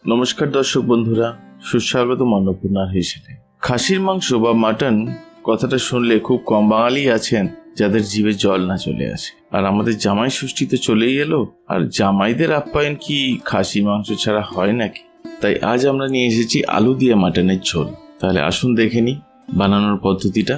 নমস্কার দর্শক বন্ধুরা, সুস্বাগত অন্নপূর্ণার হিসেবে। খাসির মাংস বা মাটন কথাটা শুনলে খুব কম বাঙালি আছেন যাদের জিভে জল না চলে আসে। আর আমাদের জামাই ষষ্ঠী তো চলেই এলো, আর জামাইদের আপ্যায়ন কি খাসি মাংস ছাড়া হয় নাকি? তাই আজ আমরা নিয়ে এসেছি আলু দিয়ে মাটনের ঝোল। তাহলে আসুন দেখে নিই বানানোর পদ্ধতিটা।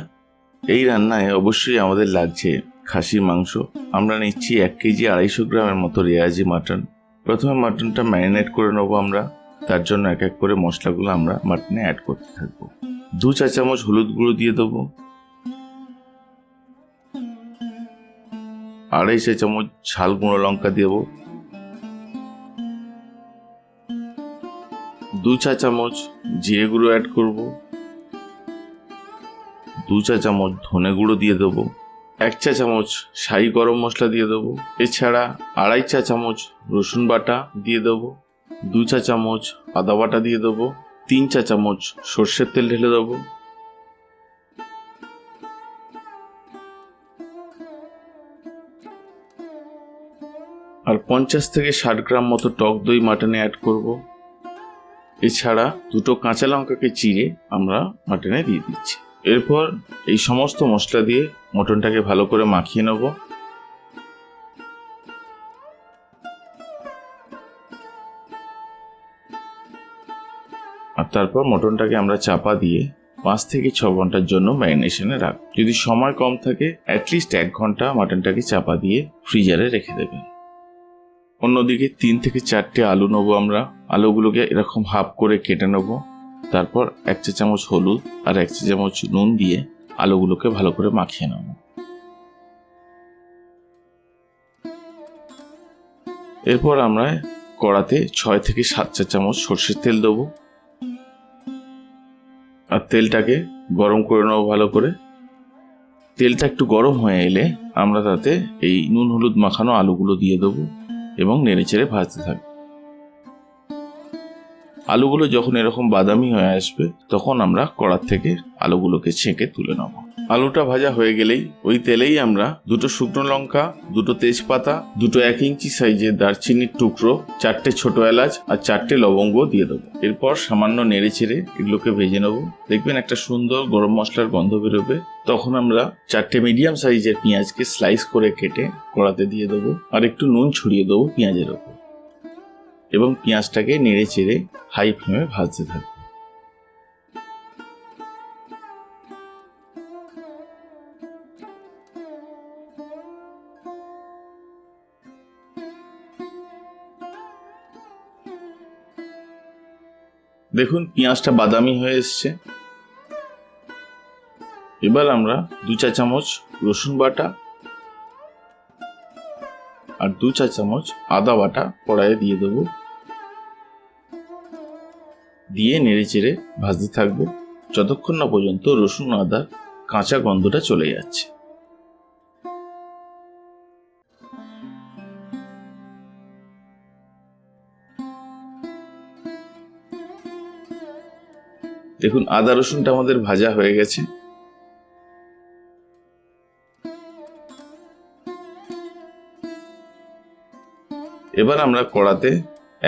এই রান্নায় অবশ্যই আমাদের লাগছে খাসির মাংস। আমরা নিচ্ছি 1 কেজি 250 গ্রামের মতো রেয়াজি মাটন। প্রথমে মাটনটা ম্যারিনেট করে নেবো আমরা। তার জন্য এক এক করে মশলাগুলো আমরা মাটনে অ্যাড করতে থাকবো। 2 চা চামচ হলুদ গুঁড়ো দিয়ে দেবো, 2.5 চা চামচ ঝাল গুঁড়ো লঙ্কা দেবো, 2 চা চামচ জিরে গুঁড়ো অ্যাড করব, 2 চা চামচ ধনে গুঁড়ো দিয়ে দেবো, 1 চা চামচ শাহি গরম মশলা দিয়ে দেবো। এছাড়া 2.5 চা চামচ রসুন বাটা দিয়ে দেবো, 2 চা চামচ আদা বাটা দিয়ে দেবো, 3 চা চামচ সর্ষের তেল ঢেলে দেবো, আর 50 থেকে 60 গ্রাম মতো টক দই মাটনে অ্যাড করব। এছাড়া 2টো কাঁচা লঙ্কাকে চিড়ে আমরা মাটনে দিয়ে দিচ্ছি। এরপর এই সমস্ত মশলা দিয়ে মটনটাকে ভালো করে মাখিয়ে নেব। আর তারপর মটনটাকে আমরা চাপা দিয়ে 5 থেকে 6 ঘন্টার জন্য ম্যারিনেশনে রাখব। যদি সময় কম থাকে অ্যাটলিস্ট 1 ঘন্টা মটনটাকে চাপা দিয়ে ফ্রিজারে রেখে দেবেন। অন্যদিকে 3 থেকে 4টে আলু নেবো আমরা। আলুগুলোকে এরকম হাফ করে কেটে নেব। তারপর 1 চা চামচ হলুদ আর 1 চা চামচ নুন দিয়ে আলুগুলোকে ভালো করে মাখিয়ে নেব। এরপর আমরা কড়াতে 6 থেকে 7 চা চামচ সর্ষের তেল দেবো, আর তেলটাকে গরম করে নেব ভালো করে। তেলটা একটু গরম হয়ে এলে আমরা তাতে এই নুন হলুদ মাখানো আলুগুলো দিয়ে দেবো এবং নেড়েচেড়ে ভাজতে থাকবো। আলুগুলো যখন এরকম বাদামি হয়ে আসবে তখন আমরা কড়া থেকে আলুগুলোকে ছেঁকে তুলে নেব। আলুটা ভাজা হয়ে গেলেই ওই তেলেই আমরা 2টো শুকনো লঙ্কা, 2টো তেজপাতা, 2টো 1 ইঞ্চি সাইজের দারচিনির টুকরো, 4টে ছোট এলাচ আর 4টে লবঙ্গ দিয়ে দেবো। এরপর সামান্য নেড়ে চেড়ে এগুলোকে ভেজে নেব। দেখবেন একটা সুন্দর গরম মশলার গন্ধ বেরোবে। তখন আমরা 4টে মিডিয়াম সাইজের পেঁয়াজকে স্লাইস করে কেটে কড়াতে দিয়ে দেবো আর একটু নুন ছড়িয়ে দেবো পেঁয়াজের ওপর, এবং পেঁয়াজটাকে নেড়ে চেড়ে হাই ফ্লেমে ভাজতে থাকবে। দেখুন পেঁয়াজটা বাদামি হয়ে এসছে। এবার আমরা 2 চা চামচ রসুন বাটা আর 2 চা চামচ আদা বাটা কড়াইয়ে দিয়ে দেবো, দিয়ে নেড়ে চেড়ে ভাজতে থাকবো যতক্ষণ না পর্যন্ত রসুন আদার কাঁচা গন্ধটা চলে যাচ্ছে। দেখুন আদা রসুনটা আমাদের ভাজা হয়ে গেছে। এবার আমরা কড়াতে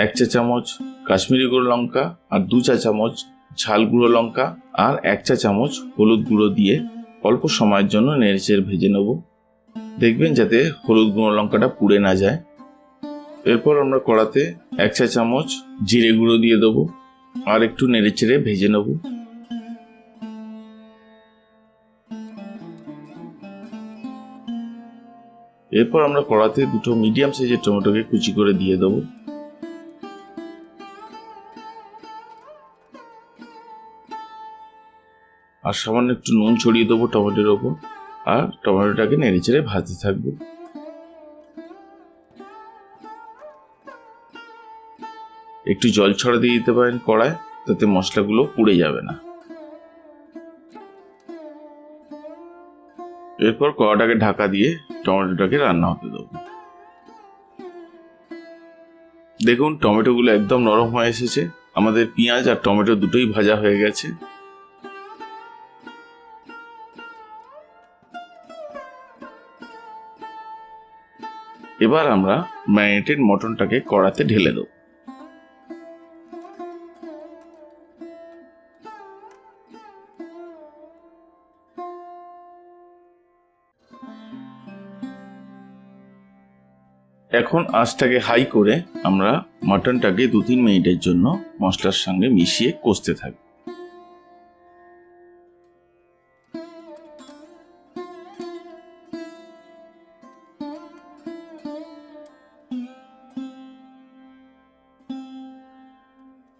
1 চা চামচ কাশ্মীরি গুঁড়ো লঙ্কা আর 2 চা চামচ ঝাল গুঁড়ো লঙ্কা আর 1 চা চামচ হলুদ গুঁড়ো দিয়ে অল্প সময়ের জন্য নেড়েচেড়ে ভেজে নেব। দেখবেন যাতে হলুদ গুঁড়ো লঙ্কাটা পুড়ে না যায়। এরপর আমরা কড়াতে 1 চা চামচ জিরে গুঁড়ো দিয়ে দেবো আর একটু নেড়েচেড়ে ভেজে নেব। এরপর আমরা কড়াতে 2টো মিডিয়াম সাইজের টমেটোকে কুচি করে দিয়ে দেবো। আর সামান্য একটু নুন ছড়িয়ে দেবো টমেটোর ওপর, আর টমেটোটাকে নেড়েচেড়ে ভাজতে থাকবো। একটু জল ছড়া দিয়ে দিতে পারেন কড়ায়, তাতে মশলাগুলো পুড়ে যাবে না। এরপর কড়াটাকে ঢাকা দিয়ে টমেটোটাকে রান্না হতে দেবো। দেখুন টমেটোগুলো একদম নরম হয়ে এসেছে। আমাদের পেঁয়াজ আর টমেটো দুটোই ভাজা হয়ে গেছে। এবার আমরা ম্যারিনেটেড মটনটাকে কড়াতে ঢেলে দেব। এখন আঁচটাকে হাই করে আমরা মাটনটাকে 2-3 মিনিটের জন্য মশলার সঙ্গে মিশিয়ে কষতে থাকবো।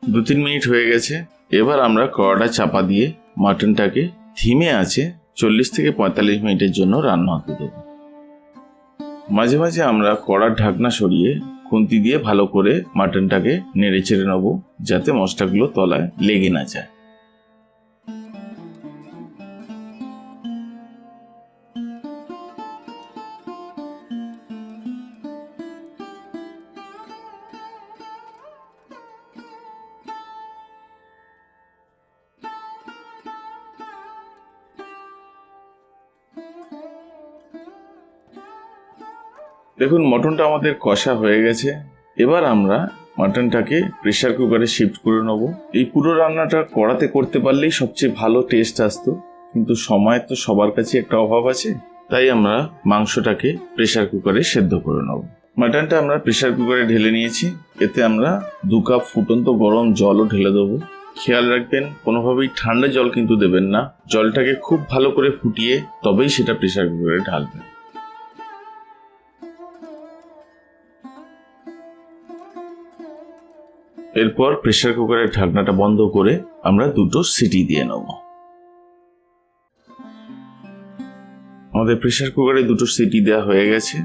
দু 3 মিনিট হয়ে গেছে। এবার আমরা কড়াটা চাপা দিয়ে মাটনটাকে ধিমে আছে 40 থেকে 45 মিনিটের জন্য রান্না হতে দেবো। মাঝে মাঝে আমরা কড়ার ঢাকনা সরিয়ে খুন্তি দিয়ে ভালো করে মাটনটাকে নেড়ে চেড়ে নেবো, যাতে মশলাগুলো তলায় লেগে না যায়। দেখুন, মটনটা আমাদের কষা হয়ে গেছে। এবার আমরা মাটনটাকে প্রেসার কুকারে শিফট করে নেব। এই পুরো রান্নাটা কড়াতে করতে পারলেই সবচেয়ে ভালো টেস্ট আসতো, কিন্তু সময় তো সবার কাছে একটা অভাব আছে, তাই আমরা মাংসটাকে প্রেসার কুকারে সেদ্ধ করে নেব। মাটনটা আমরা প্রেসার কুকারে ঢেলে নিয়েছি। এতে আমরা 2 কাপ ফুটন্ত গরম জলও ঢেলে দেবো। খেয়াল রাখবেন, কোনোভাবেই ঠান্ডা জল কিন্তু দেবেন না। জলটাকে খুব ভালো করে ফুটিয়ে তবেই সেটা প্রেসার কুকারে ঢালবেন। এরপর প্রেসার কুকারের ঢাকনাটা বন্ধ করে আমরা 2টো সিটি দিয়ে নেব। আমাদের প্রেসার কুকারে 2টো সিটি দেওয়া হয়ে গেছে।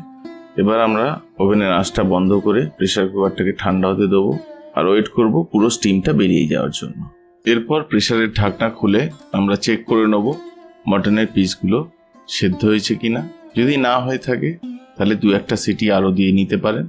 এবার আমরা ওভেনের আঁচটা বন্ধ করে প্রেসার কুকারটাকে ঠান্ডা হতে দেবো আর ওয়েট করব পুরো স্টিমটা বেরিয়ে যাওয়ার জন্য। এরপর প্রেসারের ঢাকনা খুলে আমরা চেক করে নেব মটনের পিসগুলো সেদ্ধ হয়েছে কিনা। যদি না হয়ে থাকে তাহলে 2-1টা সিটি আরও দিয়ে নিতে পারেন।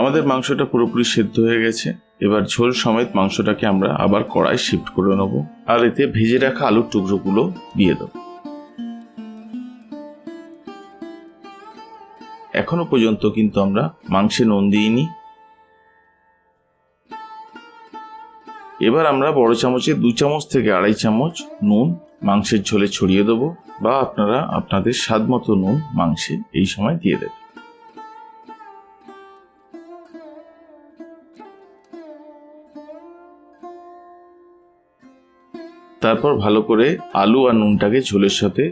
আমাদের মাংসটা পুরোপুরি সেদ্ধ হয়ে গেছে। এবার ঝোল সমেত মাংসটাকে আমরা আবার কড়াই শিফট করে নেব আর এতে ভেজে রাখা আলুর টুকরোগুলো দিয়ে দেব। এখনো পর্যন্ত কিন্তু আমরা মাংসে নুন দিইনি। এবার আমরা বড় চামচে 2 চামচ থেকে 2.5 চামচ নুন মাংসের ঝোলে ছড়িয়ে দেবো, বা আপনারা আপনাদের স্বাদ মতো নুন মাংসে এই সময় দিয়ে দেবেন। তারপর ভালো করে আলু আর নুনটাকে ঝোলের সাথে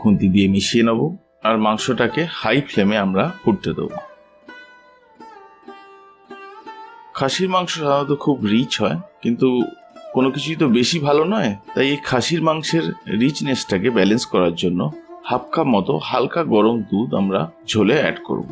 খুন্তি দিয়ে মিশিয়ে নেব আর মাংসটাকে হাই ফ্লেমে আমরা ফুটতে দেবো। খাসির মাংস সাধারণত খুব রিচ হয়, কিন্তু কোনো কিছুই তো বেশি ভালো নয়, তাই এই খাসির মাংসের রিচনেসটাকে ব্যালেন্স করার জন্য 1/2 কাপ মতো হালকা গরম দুধ আমরা ঝোলে অ্যাড করব।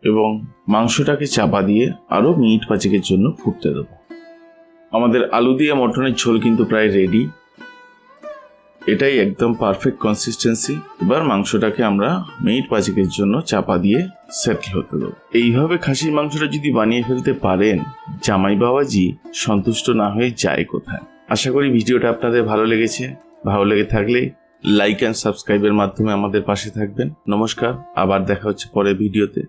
এবং মাংসটাকে চাপা দিয়ে আরো মিনিট 5-এর জন্য ফুটতে দেব। আমাদের আলু দিয়ে মটনের ঝোল কিন্তু প্রায় রেডি। এটাই একদম পারফেক্ট কনসিস্টেন্সি। এবার মাংসটাকে আমরা মিনিট 5-এর জন্য চাপা দিয়ে সেটল হতে দেবো। এইভাবে খাসির মাংসটা যদি বানিয়ে ফেলতে পারেন, জামাই বাবাজি সন্তুষ্ট না হয়ে যায় কোথায়। আশা করি ভিডিওটা আপনাদের ভালো লেগেছে। ভালো লেগে থাকলে লাইক অ্যান্ড সাবস্ক্রাইবের মাধ্যমে আমাদের পাশে থাকবেন। নমস্কার, আবার দেখা হচ্ছে পরের ভিডিওতে।